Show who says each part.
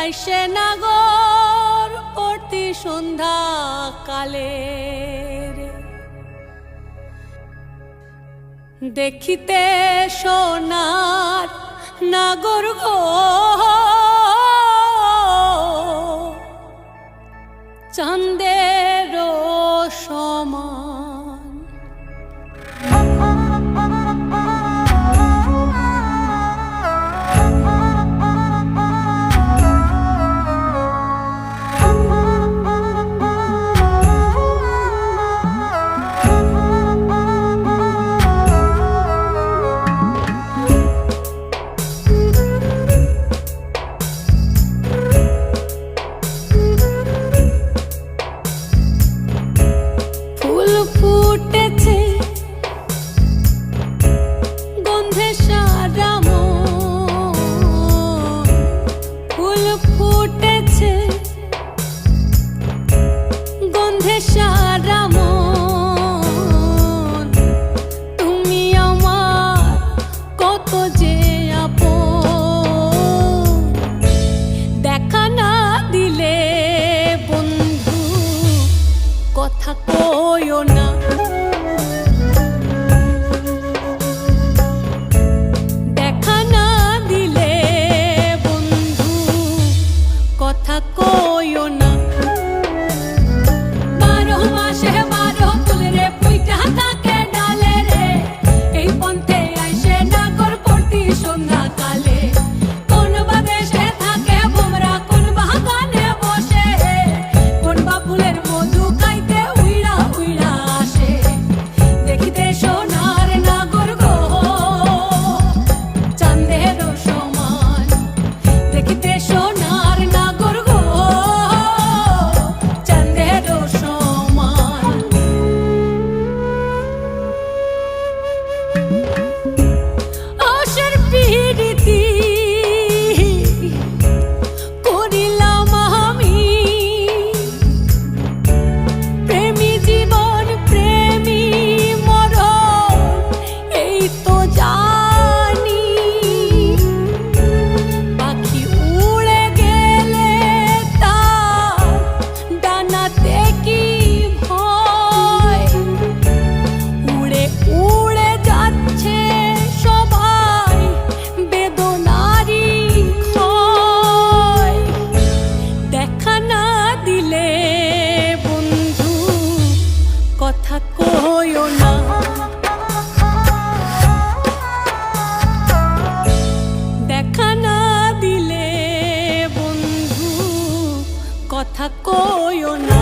Speaker 1: আইসে নাগর প্রতি সন্ধ্যা কালে দেখিতে সোনার নাগর গো চাঁদের সমান ফুটেছে গন্ধে সারা মন ফুল ফুটেছে গন্ধে সারা মন তুমি আমার কত যে আপন দেখা না দিলে বন্ধু কথা কইও না দেখা না দিলে বন্ধু কথা কইও না 12 মাসে 12 ফুল রে ফুইটা থাকে ডালে রে এই পন্থে আইসে নাগর প্রতি সন্ধ্যা কালে কোন বা দেশে থাকে ভোমরা কোন বাগানে বসে কোন বা ফুলের মধু খাইতে উইড়া উইড়া আসে দেখিতে সোনার নাগর গো চাঁদের সমান দেখিতে সোনার নাগর গো চাঁদের সমান আশার পিরিতি করিলাম আমি প্রেমী জীবন প্রেমী মরণ এই তো জানি পাখি উড়ে গেলে তার ডানাতে কি ভয় উড়ে উড়ে যাচ্ছে সবাই বেদনারি ক্ষয় দেখা না দিলে বন্ধু কথা কইও না দেখা না দিলে বন্ধু কথা কইও না